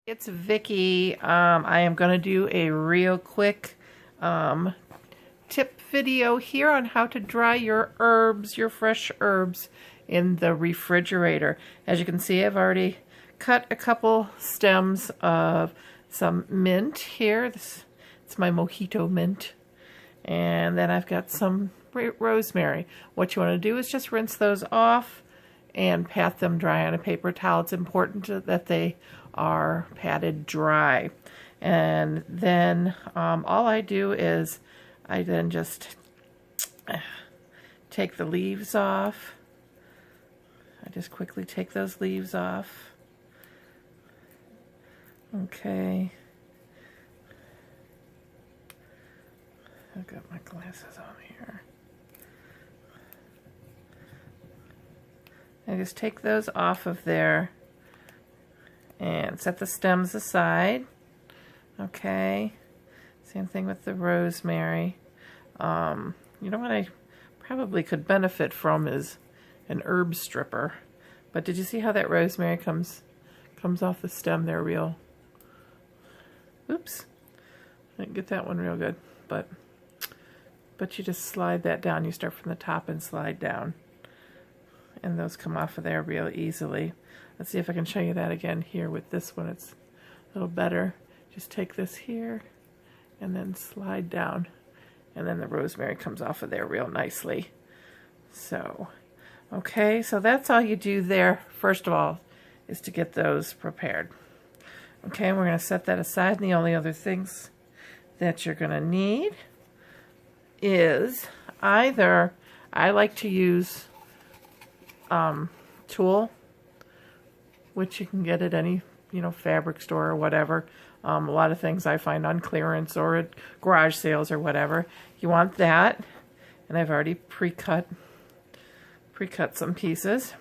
It's Vicky. I am going to do a real quick tip video here on how to dry your herbs, your fresh herbs in the refrigerator. As you can see, I've already cut a couple stems of some mint here. It's my mojito mint. And then I've got some rosemary. What you want to do is just rinse those off and pat them dry on a paper towel. It's important that they are patted dry. And then all I do is I then just take the leaves off. I just quickly take those leaves off. Okay. I've got my glasses on here. I just take those off of there and set the stems aside. Okay. Same thing with the rosemary. You know what I probably could benefit from is an herb stripper. But did you see how that rosemary comes off the stem there real? Oops. I didn't get that one real good. But you just slide that down. You start from the top and slide down. And those come off of there real easily. Let's see if I can show you that again here with this one. It's a little better. Just take this here and then slide down. And then the rosemary comes off of there real nicely. So, okay, so that's all you do there, first of all, is to get those prepared. Okay, we're going to set that aside. And the only other things that you're going to need is either, I like to use tulle, which you can get at any fabric store or whatever. A lot of things I find on clearance or at garage sales or whatever. You want that, and I've already pre-cut some pieces.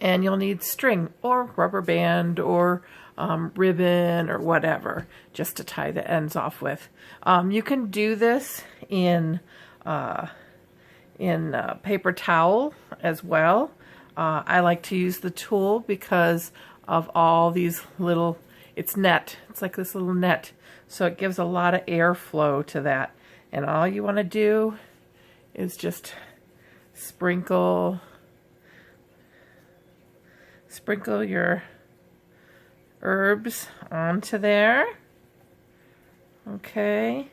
And you'll need string or rubber band or ribbon or whatever just to tie the ends off with. You can do this in paper towel as well. I like to use the tulle because of all these little, it's net. It's like this little net. So it gives a lot of airflow to that. And all you want to do is just sprinkle your herbs onto there. Okay.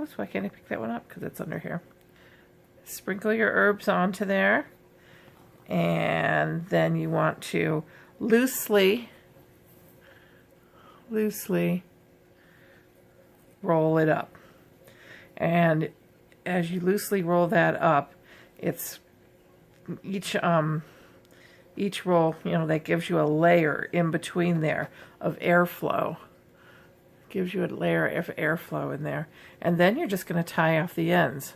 Oops, why can't I pick that one up? Because it's under here. Sprinkle your herbs onto there. And then you want to loosely roll it up. And as you loosely roll that up, it's each roll, that gives you a layer in between there of airflow. Gives you a layer of airflow in there. And then you're just going to tie off the ends.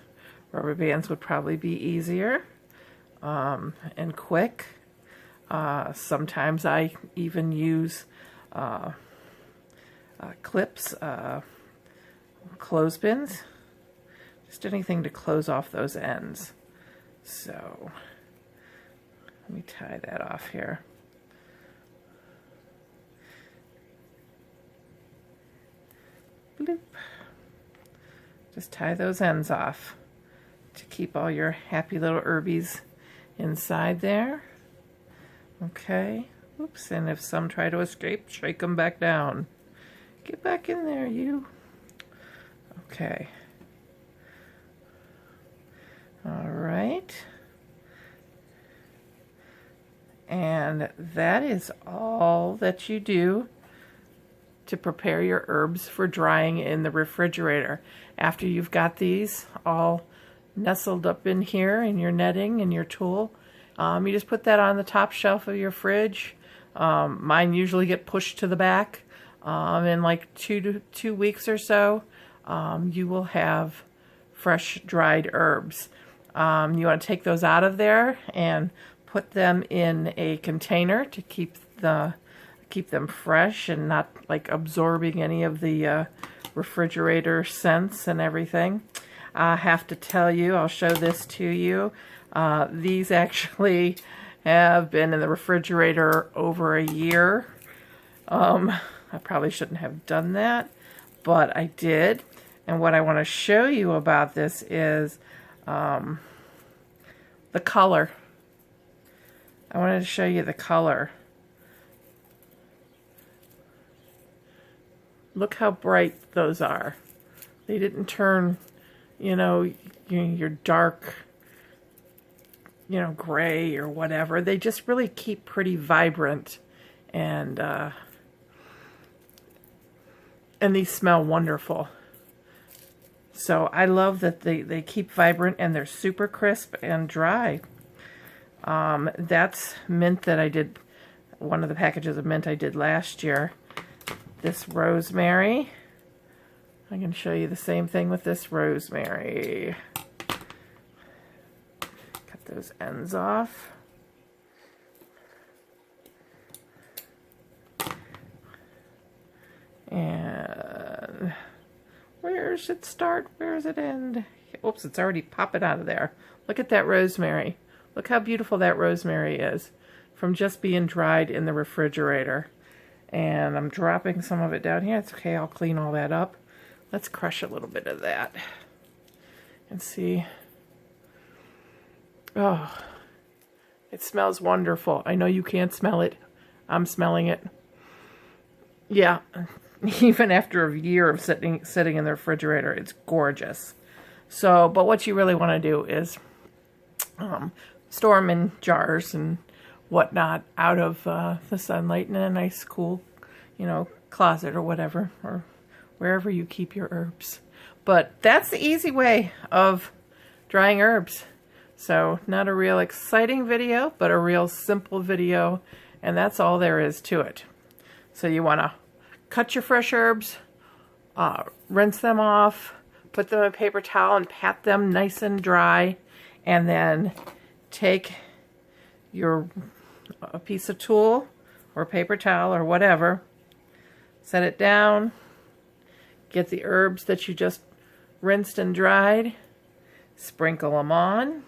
Rubber bands would probably be easier and quick. Sometimes I even use clips, clothespins, just anything to close off those ends. So let me tie that off here. Bloop. Just tie those ends off to keep all your happy little herbies inside there. Okay. Oops. And if some try to escape, shake them back down. Get back in there, you. Okay. All right. And that is all that you do to prepare your herbs for drying in the refrigerator. After you've got these all nestled up in here in your netting and your tulle, you just put that on the top shelf of your fridge. Mine usually get pushed to the back. In like 2 weeks or so, you will have fresh dried herbs. You want to take those out of there and put them in a container to keep them fresh and not like absorbing any of the refrigerator scents and everything. I have to tell you, I'll show this to you. These actually have been in the refrigerator over a year, I probably shouldn't have done that, but I did. And what I want to show you about this is the color. I wanted to show you the color. Look how bright those are. They didn't turn, you know, your dark, you know, gray or whatever. They just really keep pretty vibrant, and these smell wonderful. So I love that they keep vibrant and they're super crisp and dry. That's mint that I did, one of the packages of mint I did last year. This rosemary, I can show you the same thing with this rosemary. Cut those ends off. And where does it start? Where does it end? Oops, it's already popping out of there. Look at that rosemary. Look how beautiful that rosemary is from just being dried in the refrigerator. And I'm dropping some of it down here. It's okay, I'll clean all that up. Let's crush a little bit of that and see. Oh, it smells wonderful. I know you can't smell it. I'm smelling it. Yeah, even after a year of sitting in the refrigerator, it's gorgeous. So, but what you really want to do is store them in jars and whatnot out of the sunlight in a nice cool, you know, closet or whatever, or wherever you keep your herbs. But that's the easy way of drying herbs. So not a real exciting video, but a real simple video, and that's all there is to it. So you want to cut your fresh herbs, rinse them off, put them in a paper towel and pat them nice and dry, and then take a piece of tulle or paper towel or whatever, set it down, get the herbs that you just rinsed and dried, sprinkle them on.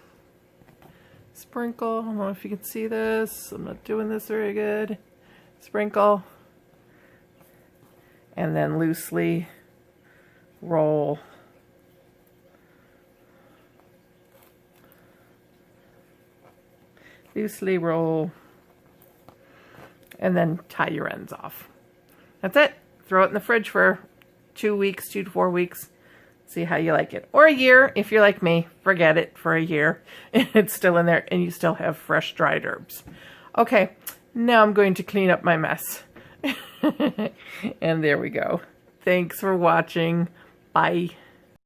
Sprinkle, I don't know if you can see this, I'm not doing this very good. Sprinkle, and then loosely roll. Loosely roll, and then tie your ends off. That's it. Throw it in the fridge for 2 weeks, 2 to 4 weeks. See how you like it. Or a year, if you're like me. Forget it for a year. It's still in there, and you still have fresh dried herbs. Okay, now I'm going to clean up my mess. And there we go. Thanks for watching. Bye.